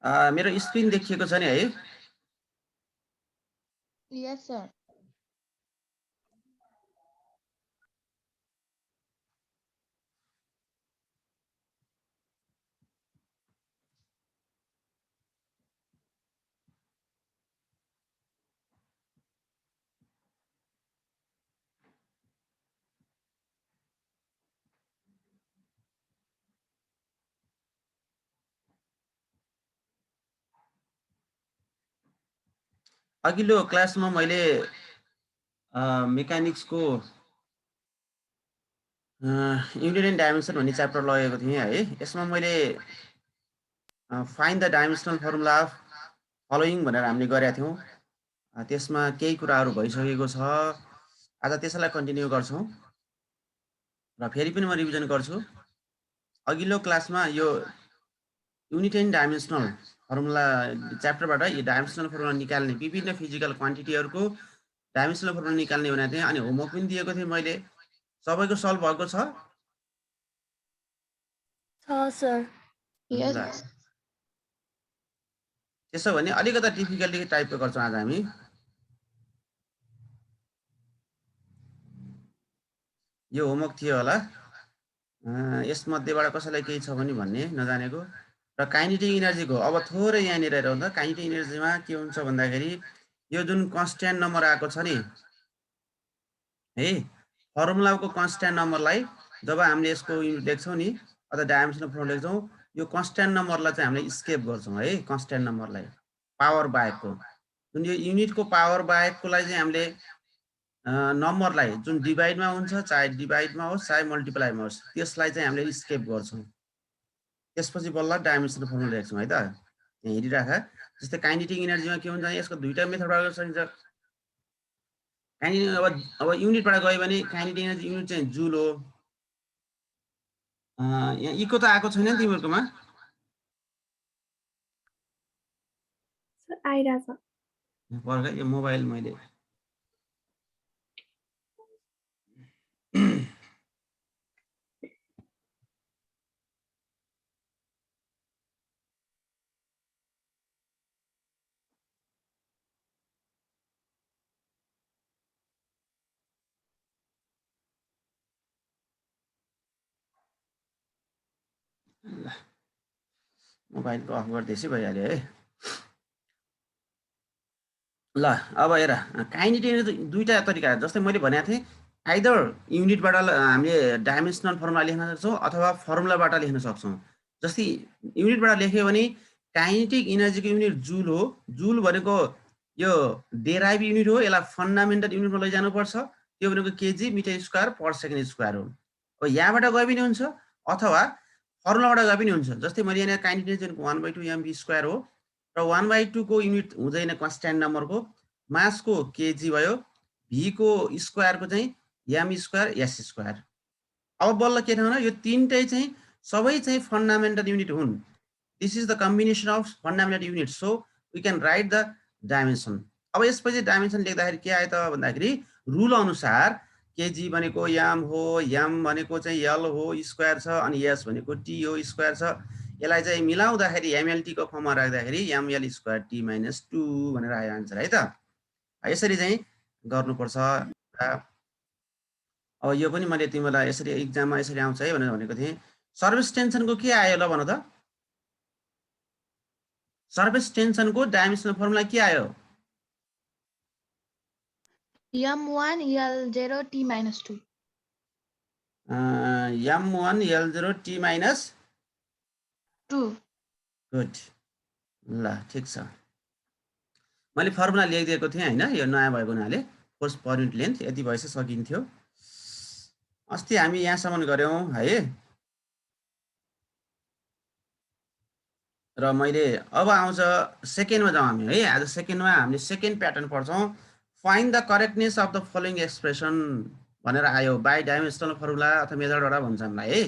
मेरो स्क्रिन देखिएको छ नि है? Yes, sir. अघिल्लो क्लासमा मैले मेकानिक्सको युनिट एन्ड डाइमेन्सन भन्ने च्याप्टर लगेको थिएँ है। यसमा मैले find the dimensional formula of following भनेर हामीले गरेका थियौँ। त्यसमा केही कुराहरू भइसकेको छ। आज त्यसैलाई कन्टिन्यू गर्छौँ र फेरि पनि म रिभिजन गर्छु। अघिल्लो क्लासमा यो युनिट एन्ड डाइमेन्सनल फर्मुला च्याप्टरबाट यो डाइमेन्सनल फर्मुला निकाल्ने विभिन्न फिजिकल क्वान्टिटीहरूको डाइमेन्सनल फर्मुला निकाल्ने भनेको थिएँ। अनि होमवर्क पनि दिएको थिएँ मैले। सबैको सल्भ भएको छ? सर। Yes. त्यसो भने अलिकति डिफिकल्टी टाइपको गर्छौँ आज हामी। यो होमवर्क थियो होला। यसमध्येबाट कसैलाई केही छ भने भन्ने नजानेको। र काइनेटिक इनर्जीको अब थोरै यहाँनिर हेरौँ त। काइनेटिक इनर्जीमा के हुन्छ भन्दाखेरि यो जुन कन्स्ट्यान्ट नम्बर आएको छ नि है, फर्मुलाको कन्स्ट्यान्ट नम्बरलाई जब हामीले यसको युनिट लेख्छौँ नि अथवा डाइमेन्सनल फर्मुला लेख्छौँ, यो कन्स्ट्यान्ट नम्बरलाई चाहिँ हामीले स्केप गर्छौँ है। कन्स्ट्यान्ट नम्बरलाई पावर बाहेकको जुन यो युनिटको पावर बाहेककोलाई चाहिँ हामीले नम्बरलाई जुन डिभाइडमा हुन्छ, चाहे डिभाइडमा होस् चाहे मल्टिप्लाईमा होस्, त्यसलाई चाहिँ हामीले स्केप गर्छौँ। त्यसपछि बल्ल डाइमेन्सनल फर्मुला लेख्छौँ है त। यहाँ हेरिराख। जस्तै काइनेटिक इनर्जीमा के हुन्छ, यसको दुईवटा मेथडबाट गर्न सकिन्छ। काइनेटिक अब युनिटबाट गयो भने काइनेटिक इनर्जी युनिट चाहिँ जुल हो। यहाँ इको त आएको छैन नि तिमीहरूकोमा? आइरहेछ। पर्ख यो मोबाइल मैले मोबाइलको अफ गर्दैछु भइहाल्यो है। ल अब हेर, काइनेटिक एनर्जी दुईवटा तरिका। जस्तै मैले भनेको थिएँ आइदर युनिटबाट हामीले डाइमेन्सनल फर्मुला लेख्न सक्छौँ अथवा फर्मुलाबाट लेख्न सक्छौँ। जस्तै युनिटबाट लेख्यो भने काइनेटिक इनर्जीको युनिट जुल हो। जुल भनेको यो डेराइभ युनिट हो। यसलाई फन्डामेन्टल युनिटमा लैजानुपर्छ। त्यो भनेको KG metre square per second square हो। अब यहाँबाट गए पनि हुन्छ अथवा फर्मुलाबाट गए पनि हुन्छ। जस्तै मैले यहाँ काइनेटिक एनर्जी 1/2 mv स्क्वायर हो र 1/2 को युनिट हुँदैन कन्स्ट्यान्ट नम्बरको। मासको केजी भयो, भीको स्क्वायरको चाहिँ एम स्क्वायर एस स्क्वायर। अब बल्ल के थाहा यो तिनटै चाहिँ सबै चाहिँ फन्डामेन्टल युनिट हुन्। This is the combination of fundamental unit, so we can write the dimension. अब यसपछि डाइमेन्सन लेख्दाखेरि के आयो त भन्दाखेरि रुल अनुसार केजी भनेको एम हो, एम भनेको चाहिँ एल हो स्क्वायर छ, अनि एस भनेको टी हो स्क्वायर छ। यसलाई चाहिँ मिलाउँदाखेरि एमएलटीको फर्ममा राख्दाखेरि एमएल स्क्वायर टी माइनस 2 भनेर आयो आन्सर है त। यसरी चाहिँ गर्नुपर्छ। अब यो पनि मैले तिमीलाई यसरी इक्जाममा यसरी आउँछ है भनेर भनेको थिएँ। सर्भिस टेन्सनको के आयो ल भन त? सर्भिस टेन्सनको डाइमेन्सनल फर्मुला के आयो? M1 L0 T minus 2. M1 L0 T minus 2. Good. ल ठिक छ। मैले फर्मुला लेखिदिएको थिएँ होइन, यो नयाँ भएको हुनाले फोर्स पर युनिट लेन्थ यति भएपछि सकिन्थ्यो। अस्ति हामी यहाँसम्म गऱ्यौँ है। र मैले अब आउँछ सेकेन्डमा जाउँ हामी है। आज सेकेन्डमा हामीले सेकेन्ड प्याटर्न पढ्छौँ। Find the correctness of the following expression भनेर आयो। बाई डाइमेन्सनल फर्मुला अथवा मेथडबाट भन्छ हामीलाई है।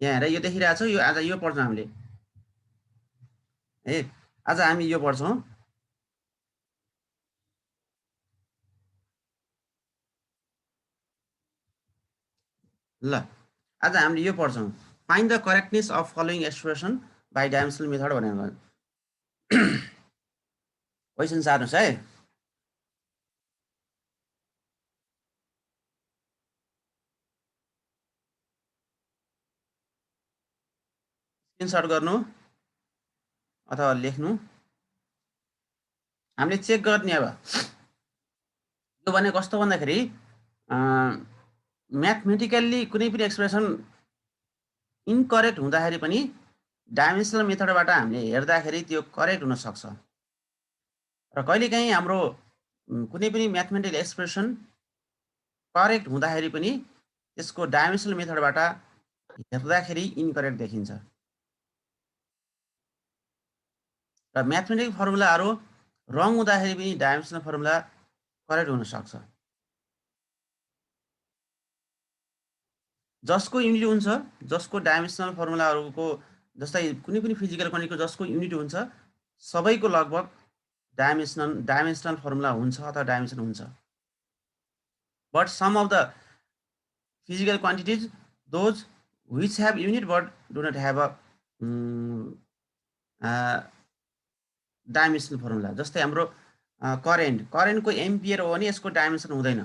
यहाँ हेर यो देखिरहेको छ, यो आज यो पढ्छौँ हामीले है। आज हामी यो पढ्छौँ। ल आज हामीले यो पढ्छौँ, find the correctness of following expression by dimensional method भनेर। क्वेसन सार्नुहोस् है। स्क्रिनसट गर्नु अथवा लेख्नु। हामीले चेक गर्ने अब यो भने कस्तो भन्दाखेरि म्याथमेटिकल्ली कुनै पनि एक्सप्रेसन इनकरेक्ट हुँदाखेरि पनि डाइमेन्सनल मेथडबाट हामीले हेर्दाखेरि त्यो करेक्ट हुन सक्छ र कहिलेकाहीँ हाम्रो कुनै पनि म्याथमेटिकल एक्सप्रेसन करेक्ट हुँदाखेरि पनि त्यसको डाइमेन्सनल मेथडबाट हेर्दाखेरि इनकरेक्ट देखिन्छ र म्याथमेटिकल फर्मुलाहरू रङ हुँदाखेरि पनि डाइमेन्सनल फर्मुला करेक्ट हुन सक्छ। जसको युनिट हुन्छ, जसको डाइमेन्सनल फर्मुलाहरूको जस्तै कुनै पनि फिजिकल क्वान्टिटीको जसको युनिट हुन्छ सबैको लगभग डाइमेन्सनल फर्मुला हुन्छ अथवा डाइमेन्सन हुन्छ। But some of the physical quantities those which have unit but do not have a dimensional formula. जस्तै हाम्रो करेन्टको एम्पियर हो भने यसको डाइमेन्सन हुँदैन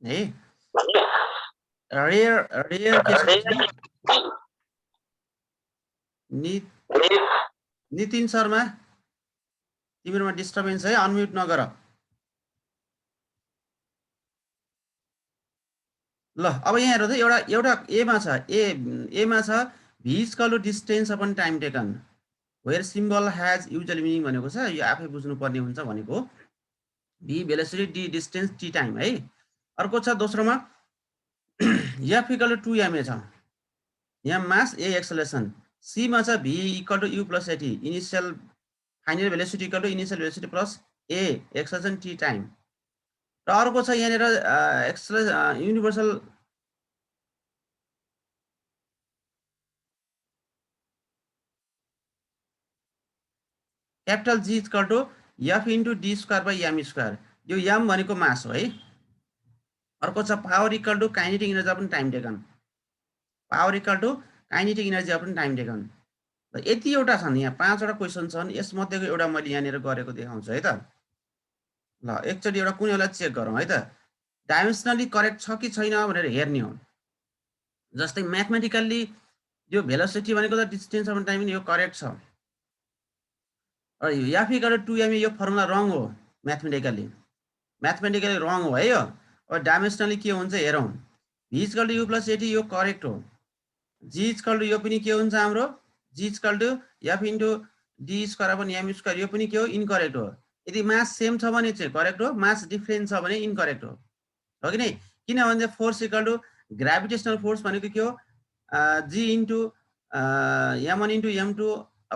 है। रेयर केसेस नितिन शर्मा तिमीरोमा डिस्टर्बेन्स है, अनम्युट नगर। ल अब यहाँ हेर्नु त एउटा एमा छ v equal to distance upon time taken where symbol has usual meaning भनेको छ। यो आफै बुझ्नुपर्ने हुन्छ भनेको v velocity D distance T time है। अर्को छ दोस्रोमा f इक्वल टु 2ma छ, m mass a acceleration, c मा छ v equal to u plus at initial final velocity equal to initial velocity plus a acceleration T time. र अर्को छ यहाँनिर universal capital G equal to f into D square by M square. यो m भनेको mass हो है। अर्को छ power equal to kinetic energy upon time taken, power equal to kinetic energy upon time taken. र यतिवटा छन्, यहाँ 5वटा क्वेसन छन्, यसमध्येको एउटा मैले यहाँनिर गरेको देखाउँछु है त। ल एकचोटि एउटा कुनैलाई चेक गरौँ है त, डाइमेन्सनली करेक्ट छ कि छैन भनेर हेर्ने हो। जस्तै म्याथमेटिकल्ली यो भेलोसिटी भनेको त डिस्टेन्स अपन टाइम यो करेक्ट छ। f इक्वल टु 2ma यो फर्मुला रङ हो, म्याथमेटिकल्ली रङ हो है यो। अब डाइमेन्सनली के हुन्छ हेरौँ। v equal to u plus at यो करेक्ट हो। g इक्वल टु यो पनि के हुन्छ हाम्रो g equal to f into D square upon M square यो पनि के हो इनकरेक्ट हो। यदि मास सेम छ भने चाहिँ करेक्ट हो, मास डिफ्रेन्ट छ भने इनकरेक्ट हो कि नै? किनभने force equal to gravitational force भनेको के हो G into m1 into m2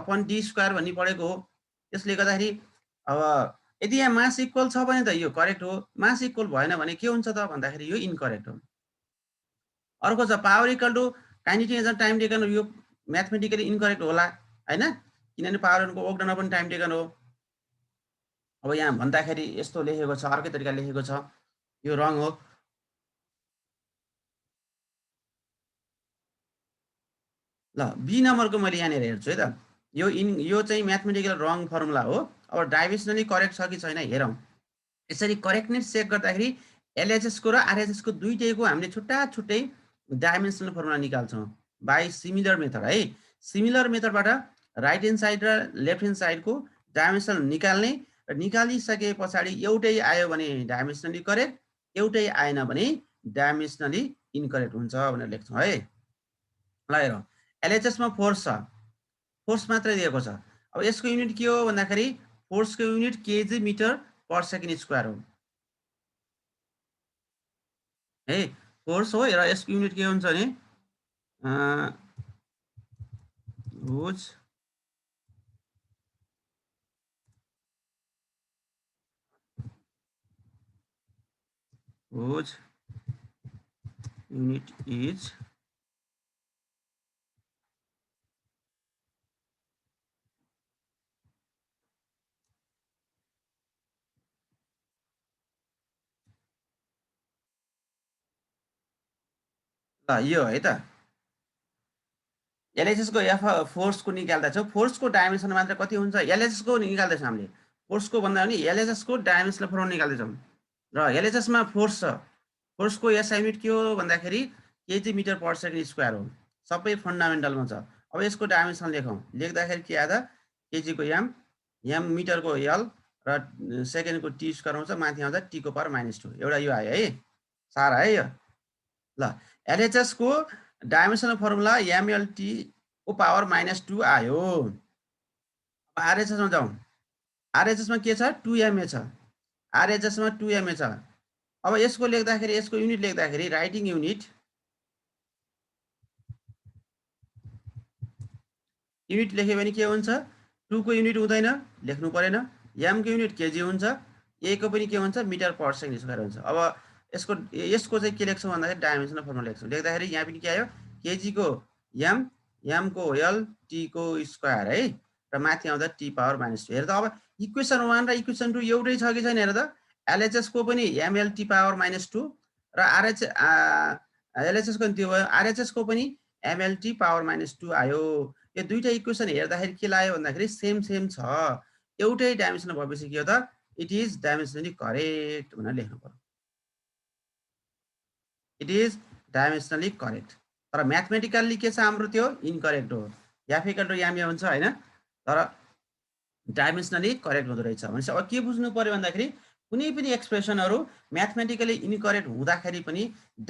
upon d square भन्ने पढेको हो। त्यसले गर्दाखेरि अब यदि यहाँ मास इक्वल छ भने त यो करेक्ट हो, मास इक्वल भएन भने के हुन्छ त भन्दाखेरि यो इनकरेक्ट हो। अर्को छ power equal to kinetic energy time taken, यो म्याथमेटिकली इनकरेक्ट होला हैन, किनभने पावरको work done upon time taken हो। अब यहाँ भन्दाखेरि यस्तो लेखेको छ, अर्कै तरिका लेखेको छ, यो रङ हो। ल बी नम्बरको मैले यहाँनिर हेर्छु है त, यो चाहिँ म्याथमेटिकल रङ फर्मुला हो। अब डाइमेन्सनली करेक्ट छ कि छैन हेरौँ। यसरी करेक्टनेस चेक गर्दाखेरि एलएचएसको र आरएचएसको दुईटैको हामीले छुट्टा छुट्टै डाइमेन्सनल फर्मुला निकाल्छौँ बाई सिमिलर मेथड है। सिमिलर मेथडबाट राइट ह्यान्ड साइड र लेफ्ट ह्यान्ड साइडको डाइमेन्सनल निकाल्ने, र निकालिसके पछाडि एउटै आयो भने डाइमेन्सनली करेक्ट, एउटै आएन भने डाइमेन्सनली इनकरेक्ट हुन्छ भनेर लेख्छौँ है। ल हेरौँ, एलएचएसमा फोर्स छ, फोर्स मात्रै दिएको छ। अब यसको युनिट के हो भन्दाखेरि फोर्सको unit KG metre per second square हो है, फोर्स हो। र यसको युनिट के हुन्छ भने whose unit is ल यो है त। एलएचएस को एफ फोर्स को निकाल्दैछौँ फोर्स को डाइमेन्सन मात्र कति हुन्छ एलएचएस को निकाल्दैछौँ हामीले फोर्स को भन्दा पनि एलएचएस को डाइमेन्सनल फर्मुला निकाल्दैछौँ र एलएचएस मा फोर्स छ फोर्स को एसआई युनिट के हो भन्दाखेरि KG metre per second square हो सबै फन्डामेन्टलमा छ अब यसको डाइमेन्सन लेखौँ लेख्दाखेरि के आयो केजी को एम एम मिटर को एल र सेकेन्ड को टी स्क्वायर आउँछ माथि आउँदा टी को पावर -2 एउटा यो आयो है सारा है यो ल एलएचएस को डाइमेन्सनल फर्मुला एमएलटी को पावर -2 आयो आरएचएस मा जाउँ आरएचएस मा के छ 2ma छ आरएचएस मा 2ma छ अब यसको लेख्दाखेरि यसको युनिट लेख्दाखेरि राइटिङ युनिट लेख्यो भने के हुन्छ 2 को युनिट हुँदैन लेख्नु परेन m को युनिट केजी हुन्छ a को पनि के हुन्छ मिटर पर सेकेन्ड स्क्वायर हुन्छ अब यसको चाहिँ के लेख्छौँ भन्दाखेरि डाइमेन्सनल फर्मुला लेख्छौँ लेख्दाखेरि यहाँ पनि के आयो केजी को m को l t को स्क्वायर है र माथि आउँदा t पावर -2 हेर त अब इक्वेसन 1 र इक्वेसन 2 एउटै छ कि छैन हेर त एलएचएस को पनि mlt पावर -2 र एलएचएस को त्यो भयो आरएचएस को पनि mlt पावर -2 आयो यो दुईटा इक्वेसन हेर्दाखेरि के लाग्यो भन्दाखेरि सेम छ एउटै डाइमेन्सनल भएपछि के हो त इट इज डाइमेन्सनली करेक्ट भनेर लेख्नु पर्यो इट इज डाइमेन्सनली करेक्ट तर म्याथमेटिकल्ली के छ हाम्रो त्यो इनकरेक्ट हो एफ इक्वल टु एम हुन्छ हैन तर डाइमेन्सनली करेक्ट हुँदो रहेछ भनेपछि अब के बुझ्नु पर्यो भन्दाखेरि कुनै पनि एक्सप्रेसनहरु म्याथमेटिकली इनकरेक्ट हुँदाखेरि पनि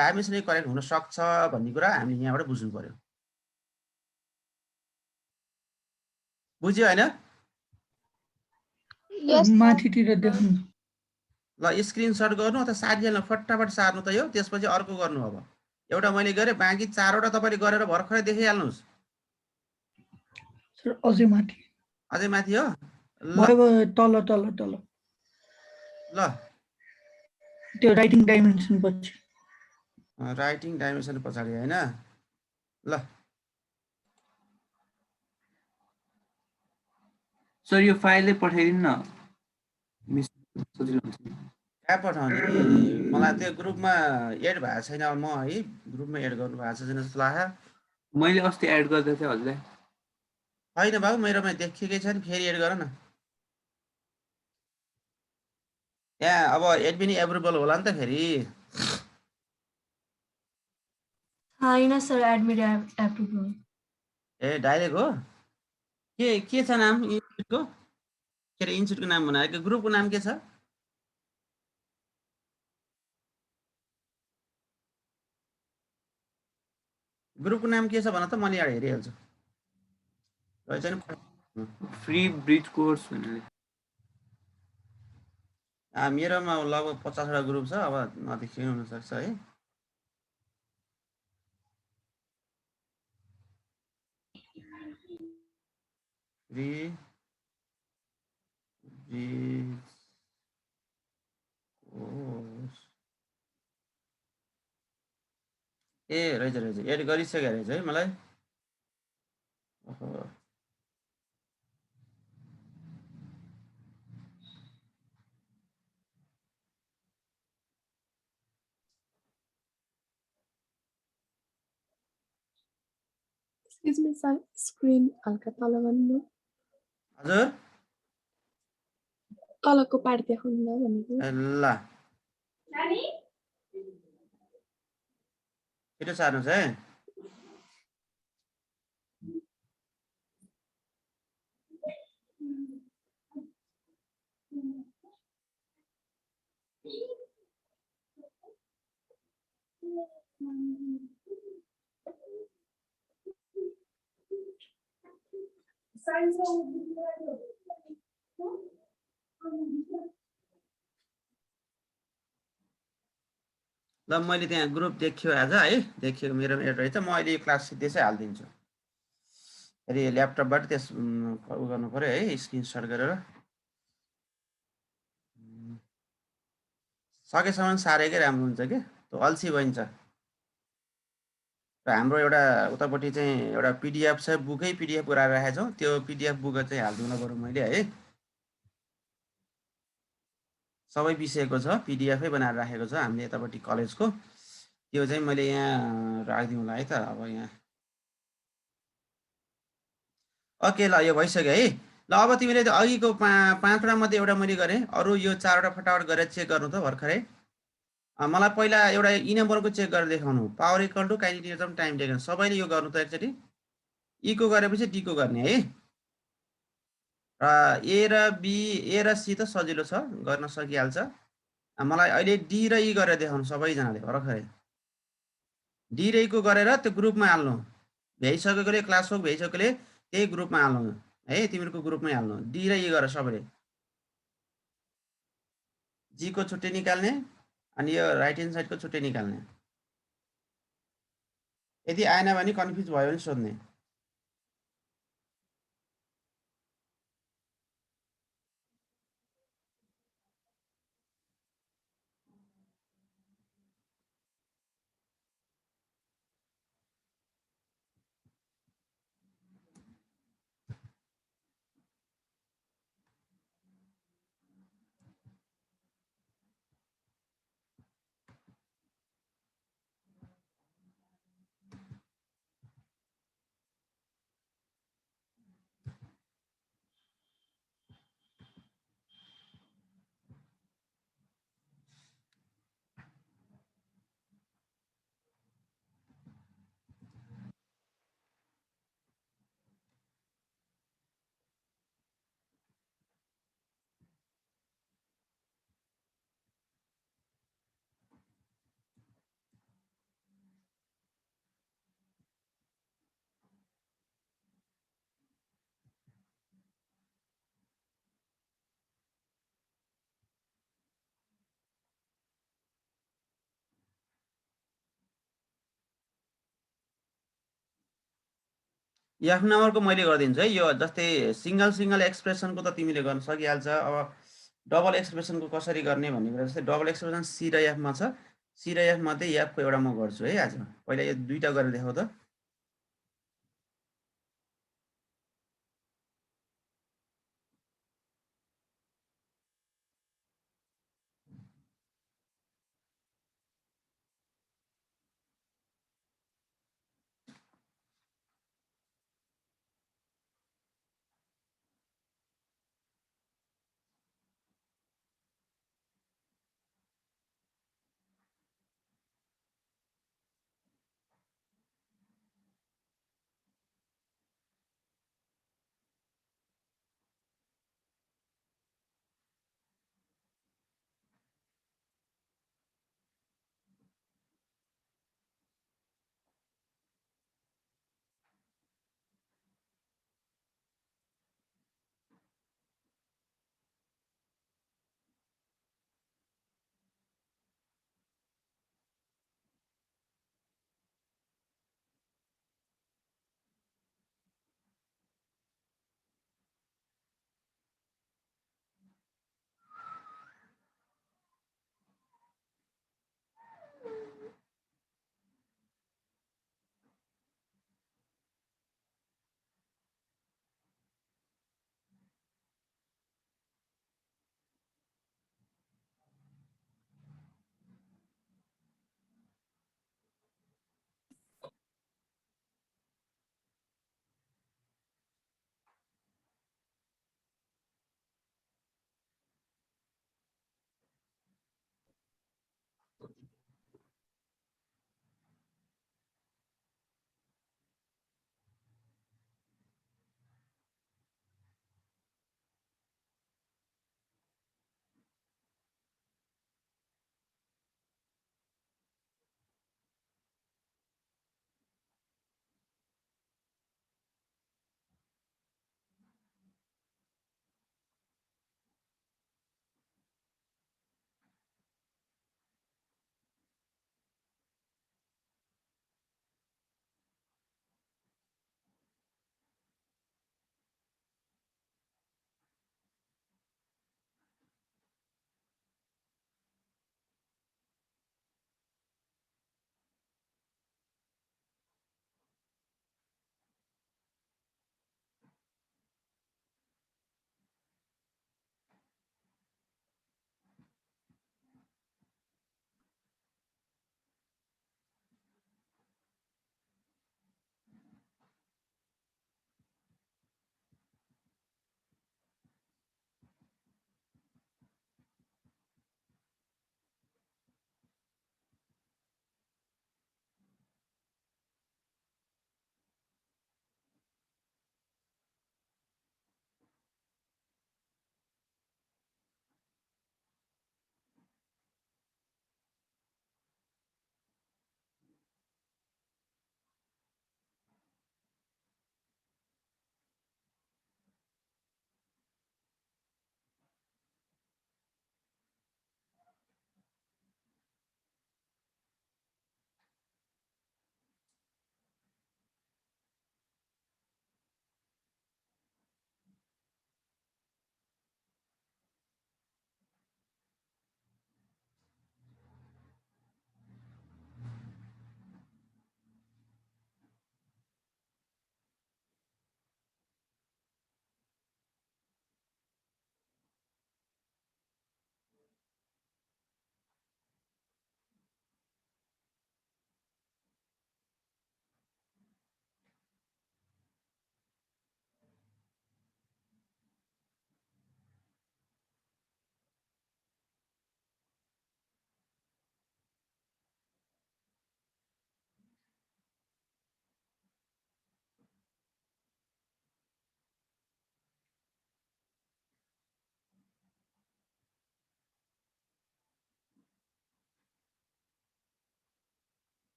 डाइमेन्सनली करेक्ट हुन सक्छ भन्ने कुरा हामीले यहाँबाट बुझ्नु पर्यो बुझ्यो हैन Yes, sir. माथितिर देख्नु ल स्क्रिनशट गर्नु अथवा साथीहरुलाई फटाफट सार्नु त यो त्यसपछि अर्को गर्नु अब एउटा मैले गरे बाँकी चारवटा तपाईले गरेर भर्खरै देखाइहाल्नुस् सर अझै माथि हो भयो तल तल तल ल त्यो राइटिङ डाइमेन्सन पछि राइटिङ डाइमेन्सन पछाडी हैन ल सर यो फाइलले पठाइदिनु न मिस सजिलो हुन्छ कहाँ पठाउने मलाई त्यो ग्रुपमा एड भएको छैन म है ग्रुपमा एड गर्नु भएको छैन जस्तो लाग्यो मैले अस्ति एड गर्दै थिएँ हजुरलाई हैन बाबु मेरोमा देखिएकै छैन फेरि एड गर न यहाँ अब एडमिन एप्रुभल होला नि त फेरि होइन सर एडमिट एप्रुभल ए डाइरेक्ट हो के छ नाम इन्स्टिट्युटको के अरे इन्स्टिट्युटको नाम बनाएको ग्रुपको नाम के छ ग्रुपको नाम के छ भन त मैले यहाँ हेरिहाल्छु रहेछ नि फ्री ब्रिज कोर्स भनेर मेरोमा लगभग 50 वटा ग्रुप छ अब नदेखिनु हुन सक्छ है फ्री ब्रिज कोर्स ए रहेछ एड गरिसकेको रहेछ है मलाई ओहो Excuse me, sir. Screen हल्का तल गर्नु हजुर तलको पार्ट देखाउनु न भनेको ल छिटो सार्नुहोस् है ल मैले त्यहाँ ग्रुप देखियो आज है देखियो मेरो एड रहेछ म अहिले क्लास त्यसै हालिदिन्छु फेरि ल्यापटपबाट त्यस उ गर्नु पर्यो है स्क्रिनशट गरेर सकेसम्म सारेकै राम्रो हुन्छ के त्यो अल्छी भइन्छ र हाम्रो एउटा उतापट्टि चाहिँ एउटा पिडिएफ छ बुकै पिडिएफ गराएर राखेको छौँ त्यो पिडिएफ बुक चाहिँ हालिदिनु पर्यो मैले है सबै विषयको छ पिडिएफै बनाएर राखेको छ हामीले यतापट्टि कलेजको त्यो चाहिँ मैले यहाँ राखिदिउँला है त अब यहाँ ओके ल यो भइसक्यो है। ल अब तिमीले त्यो अघिको 5वटा मध्ये एउटा मैले गरेँ, अरू यो 4वटा फटाफट गरेर चेक गर्नु त भर्खरै। मलाई पहिला एउटा यी नम्बरको चेक गरेर देखाउनु, power equal to kinetic time taken. सबैले यो गर्नु त एकचोटि। ईको गरेपछि डीको गर्ने है। र ए र बी, ए र सी त सजिलो छ, गर्न सकिहाल्छ। मलाई अहिले डी र ई गरेर देखाउनु सबैजनाले भर्खरै। डी र ईको गरेर त्यो ग्रुपमा हाल्नु। भ्याइसकेकोले, क्लास वर्क भ्याइसकेकोले त्यही ग्रुपमा हाल्नु है, तिमीहरूको ग्रुपमै हाल्नु। डी र ई गरेर सबैले। जीको छुट्टै निकाल्ने अनि यो राइट ह्यान्ड साइडको छुट्टै निकाल्ने। यदि आएन भने कन्फ्युज भयो भने सोध्ने। एफ नम्बरको मैले गरिदिन्छु है। यो जस्तै सिङ्गल एक्सप्रेसनको त तिमीले गर्न सकिहाल्छ। अब डबल एक्सप्रेसनको कसरी गर्ने भन्ने कुरा, जस्तै डबल एक्सप्रेसन सी र एफमा छ। सी र एफ मध्ये एफको एउटा म गर्छु है आज। पहिला यो दुईवटा गरेर देखाउ त।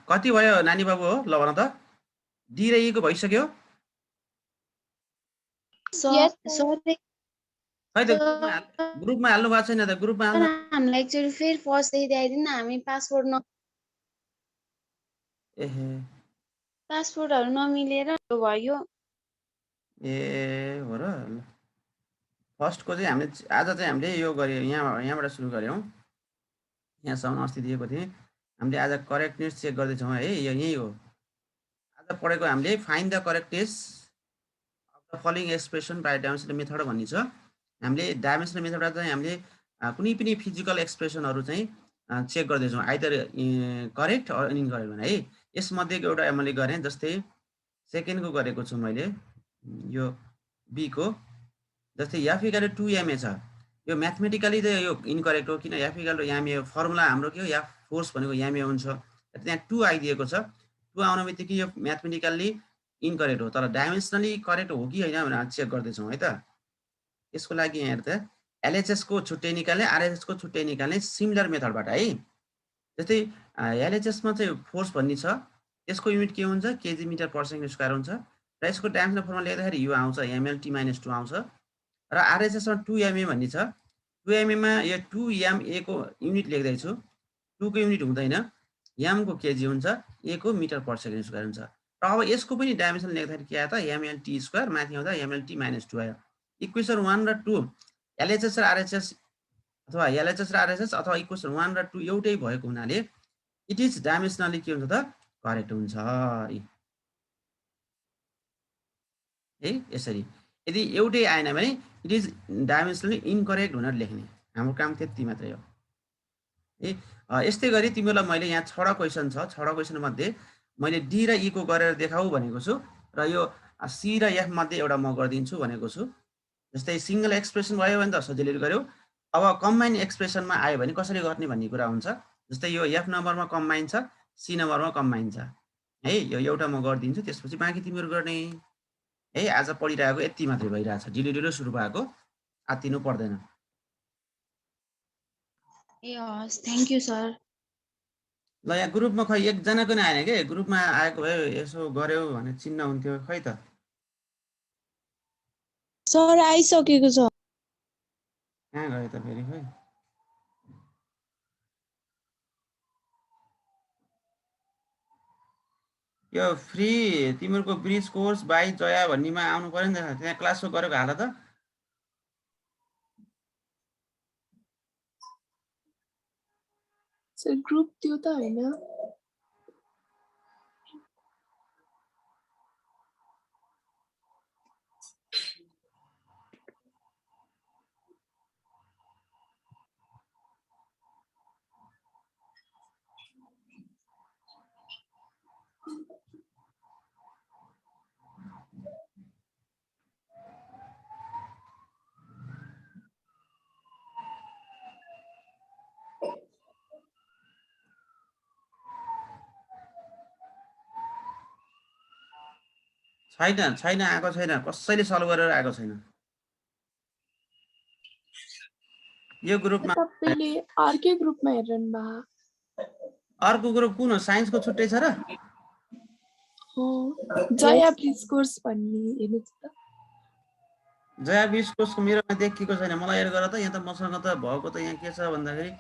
कति भयो नानी बाबु हो ल भन त डी र ई को भइसक्यो Yes, sir. खै त ग्रुपमा हाल्नु भएको छैन त ग्रुपमा हाल्नु हामीलाई एकचोटि फेरि फर्स्टदेखि देखाइदिनु न हामी पासपोर्ट एहे पासपोर्टहरू नमिलेर भयो ए हो र ल फर्स्टको चाहिँ हामीले आज चाहिँ हामीले यो गर्यो यहाँबाट सुरु गऱ्यौँ यहाँसम्म अस्ति दिएको थिएँ हामीले आज करेक्टनेस चेक गर्दैछौँ है यही हो आज पढेको हामीले find the correctness of the following expression by dimensional method भन्ने छ हामीले डाइमेन्सनल मेथडबाट चाहिँ हामीले कुनै पनि फिजिकल एक्सप्रेसनहरू चाहिँ चेक गर्दैछौँ आइदर करेक्ट अर इनकरेक्ट भने है यसमध्येको एउटा मैले गरेँ जस्तै सेकेन्डको गरेको छु मैले यो बीको जस्तै एफ इक्वल टु 2ma छ यो म्याथमेटिकली चाहिँ यो इनकरेक्ट हो किन F equal to Yame formula हाम्रो के हो या फोर्स भनेको यामे हुन्छ त्यहाँ 2 आइदिएको छ 2 आउन बित्तिकै यो म्याथमेटिकल्ली इनकरेक्ट हो तर डाइमेन्सनली करेक्ट हो कि होइन भनेर चेक गर्दैछौँ है त यसको लागि यहाँ हेर्दा एलएचएस को छुट्टै निकाल्ने आरएचएस को छुट्टै निकाल्ने सिमिलर मेथडबाट है जस्तै एलएचएसमा चाहिँ फोर्स भन्ने छ त्यसको युनिट के हुन्छ KG metre per second square हुन्छ र यसको डाइमेन्सनल फर्मुला लेख्दाखेरि यो आउँछ एमएलटी माइनस 2 आउँछ र आरएचएसमा 2ma भन्ने छ 2ma मा यो 2ma को युनिट लेख्दैछु 2 को युनिट हुँदैन m को केजी हुन्छ a को मिटर पर सेकेन्ड स्क्वायर हुन्छ र अब यसको पनि डाइमेन्सन लेख्दाखेरि के आयो त एमएलटी स्क्वायर माथि आउँदा एमएलटी माइनस 2 आयो इक्वेसन 1 र 2 एलएचएस र आरएचएस अथवा एलएचएस र आरएचएस अथवा इक्वेसन 1 र 2 एउटै भएको हुनाले इट इज डाइमेन्सनली के हुन्छ त करेक्ट हुन्छ है यसरी यदि एउटै आएन भने इट इज डाइमेन्सनली इनकरेक्ट भनेर लेख्ने हाम्रो काम त्यति मात्रै हो है यस्तै गरी तिमीलाई मैले यहाँ 6वटा क्वेसन छ 6वटा क्वेसन मध्ये मैले डी र ई को गरेर देखाऊ भनेको छु र यो सी र एफ मध्ये एउटा म गरिदिन्छु भनेको छु जस्तै सिंगल एक्सप्रेसन भयो भने त सजिलै गर्यो अब कम्बाइन एक्सप्रेसनमा आयो भने कसरी गर्ने भन्ने कुरा हुन्छ जस्तै यो एफ नम्बरमा कम्बाइन छ सी नम्बरमा कम्बाइन छ है यो एउटा म गरिदिन्छु त्यसपछि बाँकी तिमीहरू गर्ने है आज पढिरहेको यति मात्रै भइरहेछ ढिलो सुरु भएको आत्तिनु पर्दैन ए हस् थ्याङ्क यू सर ल यहाँ ग्रुपमा खै एकजनाको नै आएन के ग्रुपमा आएको भए यसो गर्यो भने चिन्न हुन्थ्यो खै त सर आइसकेको छ कहाँ गयो त फेरि खै यो फ्री तिमीहरूको ब्रिज कोर्स बाई जया भन्नेमा आउनु पर्यो नि त त्यहाँ क्लासको गरेको हाल त सर ग्रुप त्यो त होइन छैन आएको छैन कसैले सल्भ गरेर आएको छैन यो ग्रुपमा तपाईँले अर्कै ग्रुपमा हेर्नु भा अर्को ग्रुप कुन हो साइन्सको छुट्टै छ र जया प्लिज कोर्स भन्ने हेर्नुहोस् त जया ब्रिज कोर्सको मेरोमा देखिएको छैन मलाई एड गर त यहाँ त मसँग त भएको त यहाँ के छ भन्दाखेरि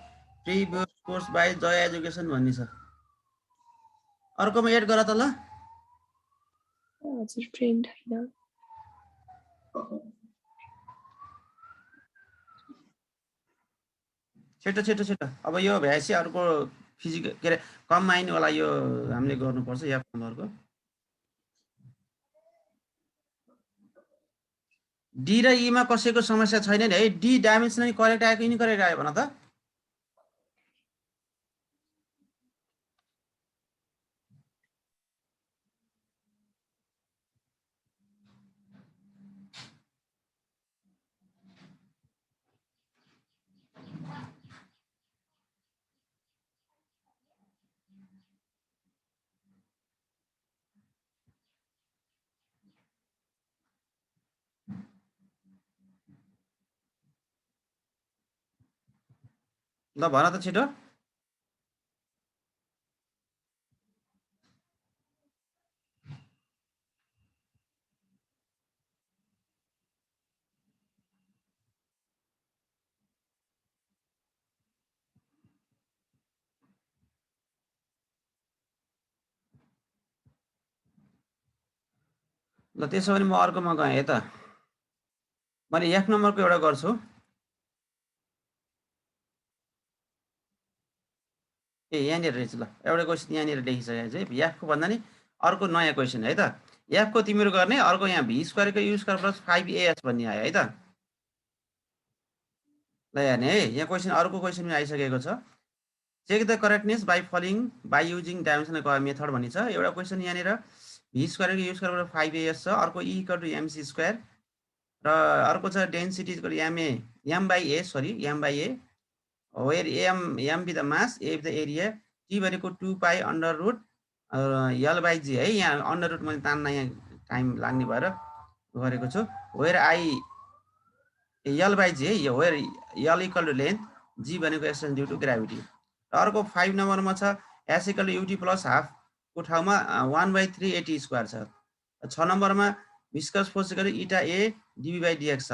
free bridge course by Jaya education भन्ने छ अर्कोमा एड गर त ल हजुर फ्रेन्ड होइन छिटो अब यो भ्याएपछि अर्को फिजिकल के अरे कम्बाइनवाला यो हामीले गर्नुपर्छ या नम्बरको डी र ईमा कसैको समस्या छैन नि है डी डाइमेन्सनली करेक्ट आयो कि इनकरेक्ट आयो भन त ल भन त छिटो ल त्यसो भने म अर्कोमा गएँ त मैले एक नम्बरको एउटा गर्छु ए यहाँनिर रहेछ ल एउटा क्वेसन यहाँनिर लेखिसकेको छ है एफको भन्दा नि अर्को नयाँ क्वेसन है त एफको तिम्रो गर्ने अर्को यहाँ भी स्क्वायरको यु स्क्वायर प्लस 5as भन्ने आयो है त ल हेर्ने है यहाँ क्वेसन अर्को क्वेसन आइसकेको छ check the correctness by following by using dimensional method भन्ने छ एउटा क्वेसन यहाँनिर भी स्क्वायरको यु स्क्वायर प्लस 5as छ अर्को E equal to MC square र अर्को छ density equal to M by A where m be the mass, a be the area, t भनेको 2 pi under root l by g है यहाँ under route मैले तान्न यहाँ टाइम लाग्ने भएर गरेको छु where I l by g है where l equal to length g भनेको एक्सटेन्सन ड्यू टु ग्राभिटी र अर्को 5 नम्बरमा छ s equal to ut plus half को ठाउँमा 1/3 at स्क्वायर छ 6 नम्बरमा विस्कस फोर्स इक्वल टु इटा a dv by dx छ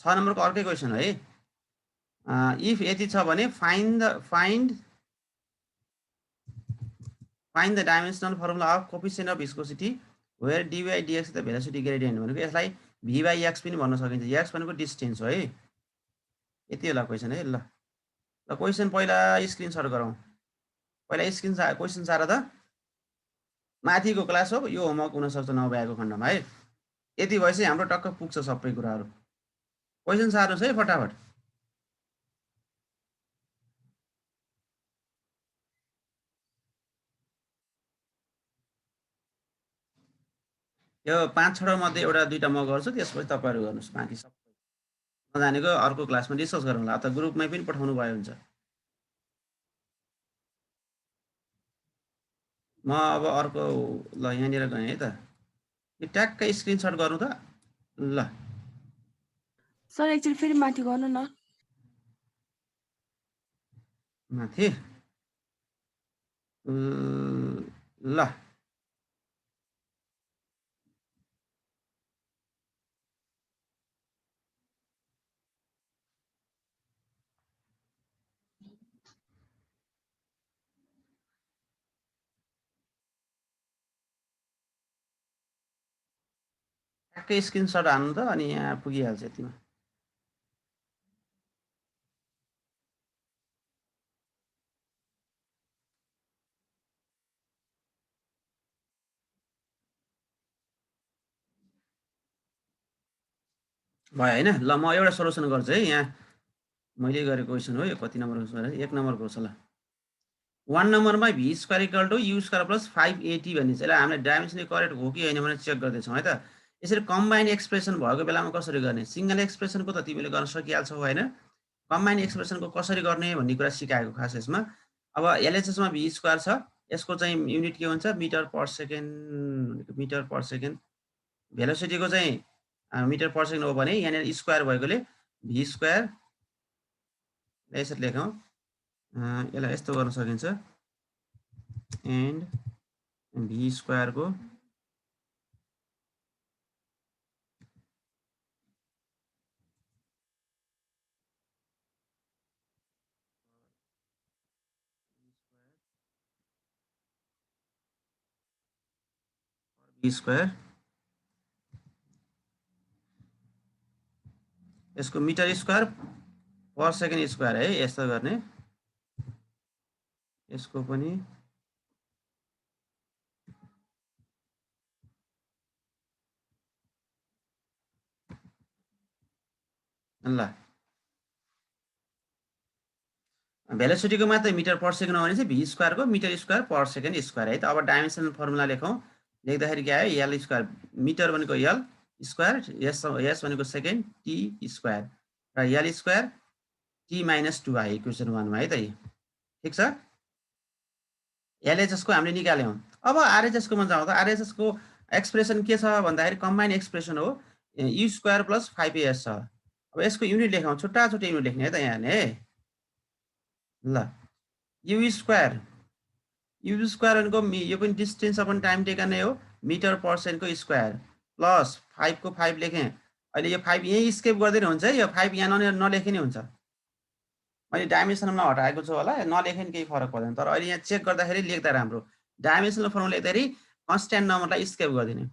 6 नम्बरको अर्कै क्वेसन है इफ यति छ भने find the dimensional formula of coefficient of viscosity where D by DX the velocity gradient भनेको यसलाई भी बाई एक्स पनि भन्न सकिन्छ एक्स भनेको डिस्टेन्स हो है यति होला क्वेसन है ल क्वेसन पहिला स्क्रिनशट गरौँ पहिला क्वेसन सारा त माथिको क्लास हो यो होमवर्क हुनसक्छ नभएको खण्डमा है यति भएपछि हाम्रो टक्क पुग्छ सबै कुराहरू क्वेसन सार्नुहोस् है फटाफट यो 5-6 मध्ये एउटा दुईटा म गर्छु त्यसपछि तपाईहरु गर्नुस् बाँकी सबै नजानेको अर्को क्लासमा डिस्कस गरौँला अथवा ग्रुपमै पनि पठाउनु भयो हुन्छ म अब अर्को ल यहाँनिर गएँ है त यो ट्याक्कै स्क्रिनशट गर्नु त ल सर एकचोटि फेरि माथि गर्नु न माथि ल ट्याक्कै स्क्रिनशट हान्नु त अनि यहाँ पुगिहाल्छ यतिमा भयो हैन ल म एउटा सोलुसन गर्छु है यहाँ मैले गरेको क्वेसन हो यो कति नम्बरको छ 1 नम्बरको छ ल 1 नम्बरमा v square equal to u square plus 580 भन्ने छ यसलाई हामीले डाइमेन्सन करेक्ट हो कि हैन भनेर चेक गर्दै छौं है त यसरी कम्बाइन एक्सप्रेसन भएको बेलामा कसरी गर्ने सिंगल एक्सप्रेसनको त तिमीले गर्न सकिहाल्छौ हैन कम्बाइन एक्सप्रेसनको कसरी गर्ने भन्ने कुरा सिकाएको खास यसमा अब एलएचएस मा भी स्क्वायर छ यसको चाहिँ युनिट के हुन्छ मिटर पर सेकेन्ड भेलोसिटी को चाहिँ मिटर पर सेकेन्ड हो भने यहाँ स्क्वायर भएकोले भी स्क्वायर यसरी लेखौं यसलाई यस्तो गर्न सकिन्छ एन्ड भी स्क्वायर को भी स्क्वायर यसको metre square per second square है यस्तो गर्ने यसको पनि ल भेलोसिटी को मात्रै मिटर पर सेकेन्ड हो भने चाहिँ भी स्क्वायर को metre square per second square है त अब डाइमेन्सनल फर्मुला लेखौं लेख्दाखेरि के आयो एल स्क्वायर मिटर भनेको एल स्क्वायर एस भनेको सेकेन्ड टी स्क्वायर र एल स्क्वायर टी माइनस 2 आयो इक्वेसन 1 मा है त ठीक छ एलएचएस को हामीले निकाल्यौं अब आरएचएस को मा जाउँ त आरएचएस को एक्सप्रेसन के छ भन्दाखेरि कम्बाइन एक्सप्रेसन हो यु स्क्वायर प्लस 5as छ अब यसको युनिट लेखौं छोटा छोटा युनिट लेख्ने है त यहाँ ने ल यु स्क्वायर भनेको यो पनि डिस्टेन्स अपन टाइम टेकन नै हो मिटर पर्सेन्ट को स्क्वायर प्लस 5 को 5 लेखेँ अहिले यो 5 यही स्केप गर्दै हुन्छ है यो 5 यहाँ नलेखे नै हुन्छ मैले डाइमेन्सनमा हटाएको छु होला नलेखे नि केही फरक पर्दैन तर अहिले यहाँ चेक गर्दाखेरि लेख्दा राम्रो डाइमेन्सनल फर्मुला लेख्दाखेरि कन्स्ट्यान्ट नम्बरलाई स्केप गरिदिने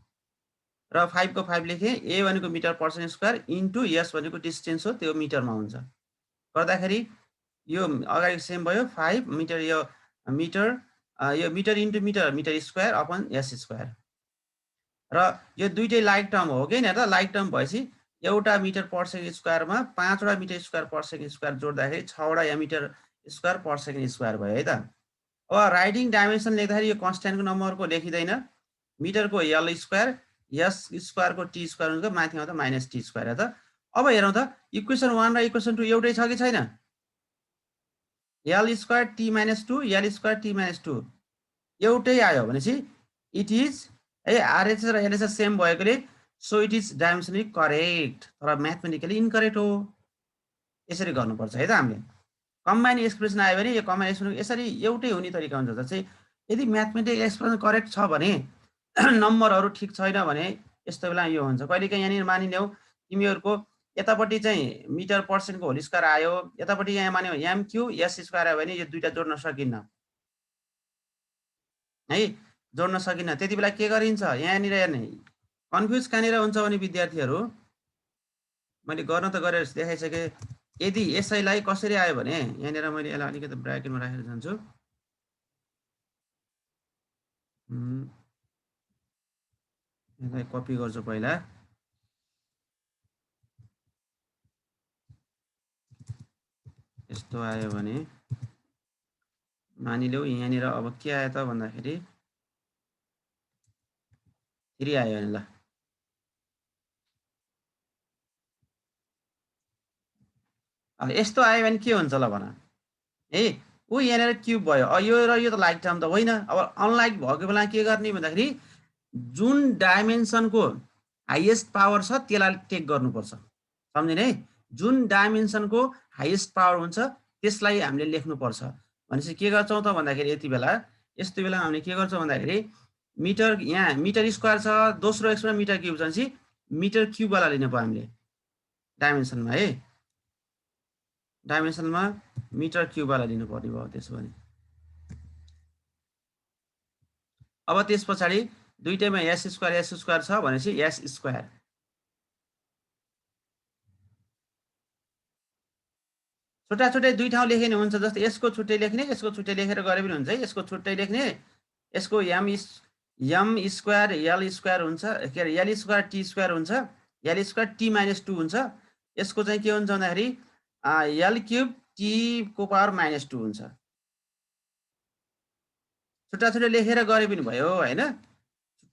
र 5 को 5 लेखेँ ए भनेको metre per second square into S भनेको डिस्टेन्स हो त्यो मिटरमा हुन्छ गर्दाखेरि यो अगाडि सेम भयो 5 मिटर यो metre into metre metre square upon S square र यो दुईटै लाइक टर्म हो कि त लाइक टर्म भएपछि एउटा मिटर पर सेकेन्ड स्क्वायरमा 5 वटा metre square per second square जोड्दाखेरि 6 वटा या metre square per second square भयो है त अब राइटिङ डाइमेन्सन लेख्दाखेरि यो कन्स्ट्यान्टको नम्बरको लेखिँदैन मिटरको एल स्क्वायर एस स्क्वायरको टी स्क्वायर हुन्छ माथिमा त माइनस टी स्क्वायर त अब हेरौँ त इक्वेसन 1 र इक्वेसन 2 एउटै छ कि छैन L square T minus 2 L square T minus 2 एउटै आयो भनेपछि इट इज है आरएचएस र एलएचएस सेम भएकोले सो इट इज डाइमेन्सनली करेक्ट तर म्याथमेटिकली इनकरेक्ट हो यसरी गर्नुपर्छ है त हामीले कम्बाइन एक्सप्रेसन आयो भने यो कम्बाइन एक्सप्रेसन यसरी एउटै हुने तरिका हुन्छ जस्तै यदि म्याथमेटिकल एक्सप्रेसन करेक्ट छ भने नम्बरहरू ठिक छैन भने यस्तो बेला यो हुन्छ कहिलेकाहीँ यहाँनिर मानिलिउँ तिमीहरूको यतापट्टि चाहिँ मिटर पर्सेन्टको होल स्क्वायर आयो यतापट्टि यहाँ मान्यो एम क्यू एस स्क्वायर आयो भने यो दुईटा जोड्न सकिन्न है जोड्न सकिन्न त्यति बेला के गरिन्छ यहाँनिर हेर्ने कन्फ्युज कहाँनिर हुन्छ भने विद्यार्थीहरू मैले गर्न त गरेर देखाइसकेँ यदि यसैलाई कसरी आयो भने यहाँनिर मैले यसलाई अलिकति ब्राकेटमा राखेर जान्छु यसलाई कपी गर्छु पहिला यस्तो आयो भने मानिलिऊ यहाँनिर अब के आयो त भन्दाखेरि 3 आयो भने ल अब यस्तो आयो भने के हुन्छ ल भन है ऊ यहाँनिर क्युब भयो यो र यो त लाइक टर्म त होइन अब अनलाइक भएको बेला के गर्ने भन्दाखेरि जुन डाइमेन्सनको हाइएस्ट पावर छ त्यसलाई टेक गर्नुपर्छ सम्झिने है जुन डाइमेन्सनको हाइएस्ट पावर हुन्छ त्यसलाई हामीले लेख्नुपर्छ भनेपछि के गर्छौँ त भन्दाखेरि यस्तो बेला हामीले के गर्छौँ भन्दाखेरि मिटर यहाँ मिटर स्क्वायर छ दोस्रो एक्समा मिटर क्युब छ भनेपछि मिटर क्युबवाला लिनु पर्यो हामीले डाइमेन्सनमा है डाइमेन्सनमा मिटर क्युबवाला लिनुपर्ने भयो त्यसो भने अब त्यस पछाडि दुईटैमा एस स्क्वायर छ भनेपछि एस स्क्वायर छुट्टा छुट्टै दुई ठाउँ लेख्ने हुन्छ जस्तै यसको छुट्टै लेख्ने यसको छुट्टै लेखेर गरे पनि हुन्छ है यसको छुट्टै लेख्ने यसको एम स्क्वायर एल स्क्वायर हुन्छ के अरे एल स्क्वायर टी स्क्वायर हुन्छ एल स्क्वायर टी माइनस 2 हुन्छ यसको चाहिँ के हुन्छ भन्दाखेरि एल क्युब टी को पावर माइनस 2 हुन्छ छुट्टा छुट्टै लेखेर गरे पनि भयो होइन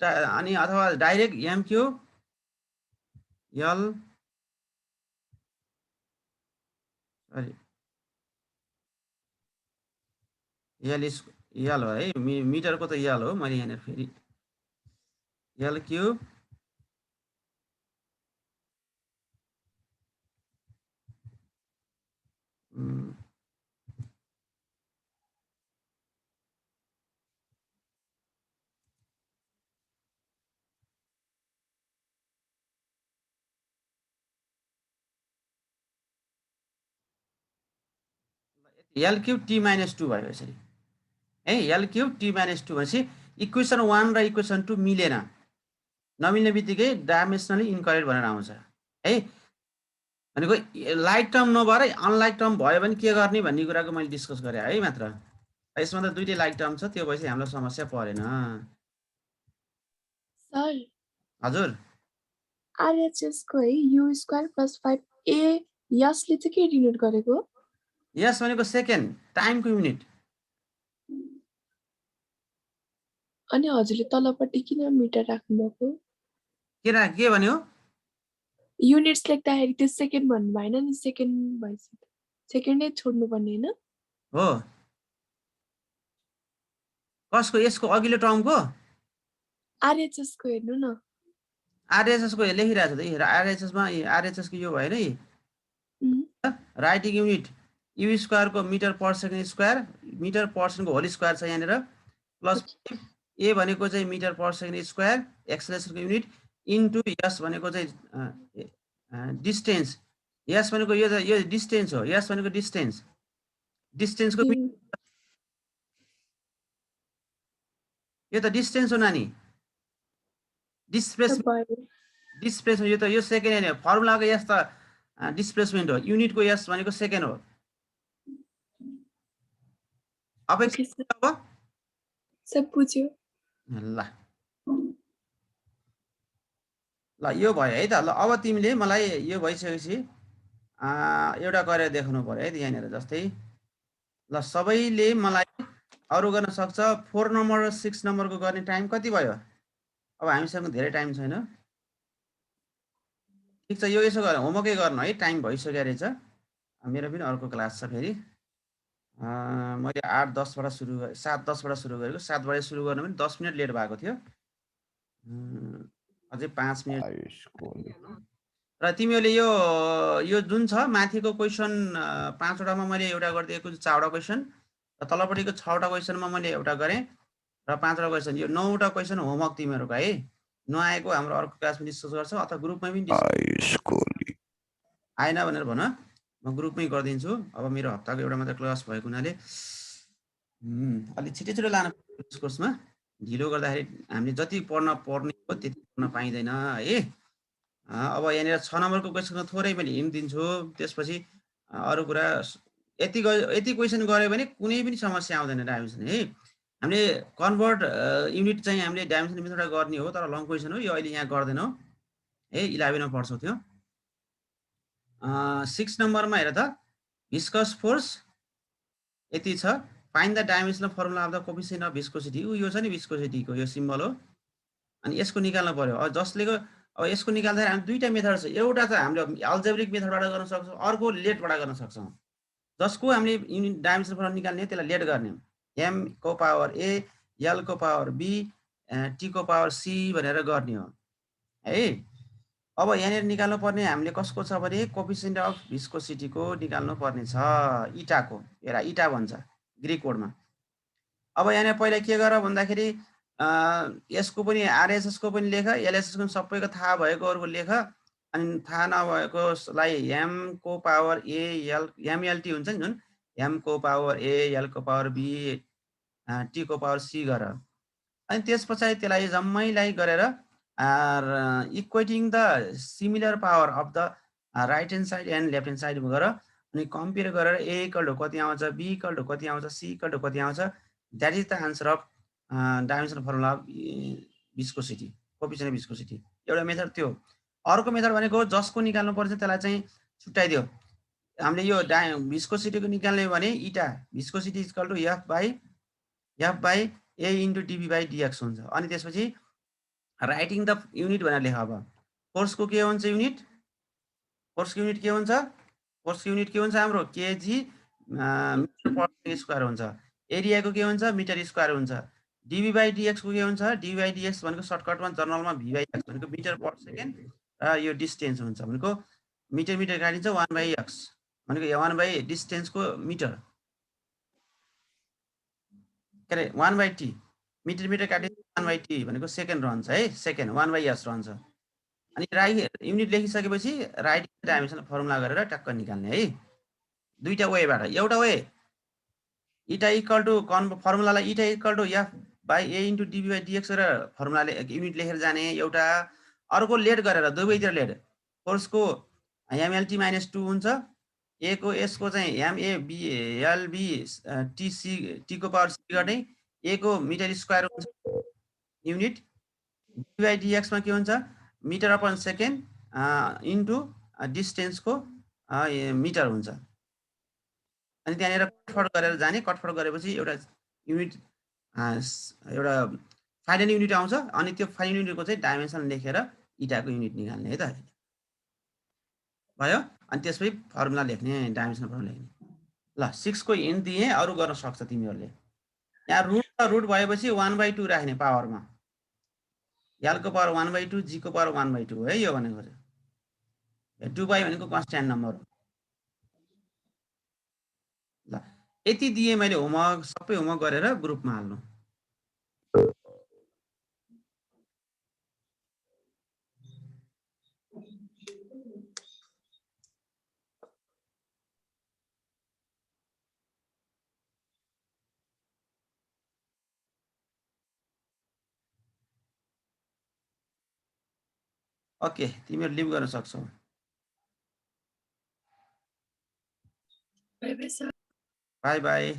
अनि अथवा direct M cube L L हो है मिटरको त एल हो मैले यहाँनिर फेरि L cube L cube T minus 2 भयो यसरी है एल क्युब टी माइनस 2 भनेपछि इक्वेसन 1 र इक्वेसन 2 मिलेन नमिल्ने बित्तिकै डाइमेन्सनली इनकरेक्ट भनेर आउँछ है भनेको लाइक टर्म नभएर अनलाइक टर्म भयो भने के गर्ने भन्ने कुराको मैले डिस्कस गरेँ है मात्र यसमा त दुईटै लाइक टर्म छ त्यो भएपछि हामीलाई समस्या परेन सर हजुर आरएचएस को है u स्क्वायर प्लस 5a यसले चाहिँ के डिनोट गरेको यस भनेको सेकेन्ड टाइमको युनिट अनि हजुरले तलपट्टि किन मिटर राख्नु भएको के भन्यो युनिट्स लेख्दाखेरि त्यो सेकेन्ड भन्नु भएन नि सेकेन्ड भएपछि सेकेन्डै छोड्नु पर्ने हैन हो कसको यसको अघिल्लो टर्मको आरएचएस को हेर्नु न आरएचएस को लेखिरहेको छ त आरएचएस मा आरएचएस को यो भएन नि राइटिङ युनिट यु स्क्वायर को metre per second square metre पर्सेन्टको होल स्क्वायर छ यहाँनिर प्लस ए भनेको चाहिँ मिटर पर सेकेन्ड स्क्वायर एक्सेलरेसनको युनिट इन्टु यस भनेको चाहिँ डिस्टेन्स यस भनेको यो डिस्टेन्स हो यस भनेको डिस्टेन्सको यो त डिस्टेन्स हो नानी, डिस्प्लेसमेन्ट भयो डिस्प्लेसमेन्ट यो सेकेन्ड होइन, फर्मुलाको यस त डिस्प्लेसमेन्ट हो, युनिटको यस भनेको सेकेन्ड हो। अपेक्षा ओके सर अब सब बुझ्यो ल ल यो भयो है त। ल अब तिमीले मलाई यो भइसकेपछि एउटा गरेर देखाउनु पर्यो है त यहाँनिर। जस्तै ल सबैले मलाई अरू गर्न सक्छ। 4 नम्बर र 6 नम्बरको गर्ने टाइम कति भयो? अब हामीसँग धेरै टाइम छैन। ठिक छ, यो यसो गर, होमवर्कै गर्नु है, टाइम भइसक्यो रहेछ। मेरो पनि अर्को क्लास छ फेरि। मैले 8:10बाट सुरु गरेँ, 7:10बाट सुरु गरेको। 7 बजे सुरु गर्नु पनि 10 मिनट लेट भएको थियो। अझै 5 मिनट। र तिमीहरूले यो जुन छ माथिको क्वेसन 5वटामा मैले एउटा गरिदिएको छु, 4वटा क्वेसन, र तलपट्टिको 6वटा क्वेसनमा मैले एउटा गरेँ, र 5वटा क्वेसन। यो 9वटा क्वेसन होमवर्क तिमीहरूको है। नआएको हाम्रो अर्को क्लासमा डिस्कस गर्छौँ अथवा ग्रुपमै पनि आएन भनेर भन, म ग्रुपमै गरिदिन्छु। अब मेरो हप्ताको एउटा मात्रै क्लास भएको हुनाले अलिक छिटो लानु पर्छ कोर्समा। ढिलो गर्दाखेरि हामीले जति पढ्न पर्ने हो त्यति पढ्न पाइँदैन है। अब यहाँनिर 6 नम्बरको क्वेसनमा थोरै मैले हिन्ट दिन्छु, त्यसपछि अरू कुरा यति क्वेसन गऱ्यो भने कुनै पनि समस्या आउँदैन डाइमेन्सन है। हामीले कन्भर्ट युनिट चाहिँ हामीले डाइमेन्सन मेथडबाट गर्ने हो, तर लङ क्वेसन हो यो, अहिले यहाँ गर्दैनौँ है। 11मा पढ्छौँ त्यो। 6 नम्बरमा हेर त, भिस्कस फोर्स यति छ, find the dimensional formula of the coefficient of viscosity. यो छ नि भिस्कोसिटीको यो सिम्बल हो, अनि यसको निकाल्नु पर्यो। अब यसको निकाल्दाखेरि हामी दुईवटा मेथड छ। एउटा त हामीले अल्जेब्रिक मेथडबाट गर्न सक्छौँ, अर्को लेटबाट गर्न सक्छौँ। जसको हामीले युनिट डाइमेन्सन फर्मुला निकाल्ने त्यसलाई लेट गर्ने, m को पावर a, l को पावर b, t को पावर c भनेर गर्ने हो है। अब यहाँनिर निकाल्नु पर्ने हामीले कसको छ भने कोफिसिएन्ट अफ भिस्कोसिटीको निकाल्नु पर्ने छ, इटाको। हेर इटा भन्छ ग्रिक वर्डमा। अब यहाँनिर पहिला के गर भन्दाखेरि यसको पनि आरएसएसको पनि लेख, एलएसएसको पनि सबैको थाहा भएकोहरूको लेख, अनि थाहा नभएकोलाई m को पावर a l mlt हुन्छ नि जुन, m को पावर a l को पावर b t को पावर c गर। अनि त्यस पछाडि त्यसलाई जम्मैलाई गरेर equating the similar power of the right hand side and left hand side गर, अनि कम्पेयर गरेर a इक्वल टु कति आउँछ, b इक्वल टु कति आउँछ, c इक्वल टु कति आउँछ। That is the answer of dimensional formula of viscosity, coefficient of viscosity. एउटा मेथड त्यो। अर्को मेथड भनेको जसको निकाल्नु पर्छ त्यसलाई चाहिँ छुट्याइदियो। हामीले यो भिस्कोसिटीको निकाल्ने भने eta viscosity equal to f by a into dv by dx हुन्छ। अनि त्यसपछि राइटिङ द युनिट भनेर लेख। अब फोर्सको के हुन्छ युनिट, फोर्सको युनिट के हुन्छ, फोर्सको युनिट के हुन्छ हाम्रो KG metre per second square हुन्छ। एरियाको के हुन्छ मिटर स्क्वायर हुन्छ। डिभी बाई डिएक्सको के हुन्छ, डिभी बाई डिएक्स भनेको सर्टकटमा जर्नलमा भी बाई एक्स भनेको मिटर पर सेकेन्ड, र यो डिस्टेन्स हुन्छ भनेको मिटर मिटर काटिन्छ 1 बाई एक्स भनेको 1 बाई डिस्टेन्सको मिटर के अरे 1 बाई टी, मिटर मिटर काटिन्छ 1 बाई टी भनेको सेकेन्ड रहन्छ है, सेकेन्ड 1 बाई एस रहन्छ। अनि राइट युनिट लेखिसकेपछि राइट डाइमेन्सन फर्मुला गरेर टक्क निकाल्ने है, दुईटा वेबाट। एउटा वे इटा इक्वल टु फर्मुलालाई eta equal to F by a into dv by dx गरेर फर्मुलाले युनिट लेखेर जाने एउटा। अर्को लेट गरेर दुवैतिर लेट, फोर्सको एमएलटी माइनस 2 हुन्छ, ए को यसको चाहिँ एमएबी एलबी टीसी टीको पावर सी गर्ने, ए को मिटर स्क्वायर हुन्छ युनिट, डी बाई डिएक्समा के हुन्छ मिटर अपन सेकेन्ड इन्टु डिस्टेन्सको मिटर हुन्छ। अनि त्यहाँनिर कटफट गरेर जाने, कटफट गरेपछि एउटा युनिट एउटा फाइनल युनिट आउँछ। अनि त्यो फाइनल युनिटको चाहिँ डाइमेन्सन लेखेर इटाको युनिट निकाल्ने है त भयो। अनि त्यसपछि फर्मुला लेख्ने, डाइमेन्सन फर्मुला लेख्ने। ल 6 को हिन्ट दिएँ, अरू गर्न सक्छ तिमीहरूले। यहाँ रुट भएपछि 1/2 राख्ने पावरमा, एल को पावर 1/2, जी को पावर 1/2 हो है यो भनेको चाहिँ। 2 बाई भनेको कन्स्ट्यान्ट नम्बर हो। ल यति दिएँ मैले होमवर्क, सबै होमवर्क गरेर ग्रुपमा हाल्नु। ओके तिमीहरू लिभ गर्न सक्छौ by by sir by by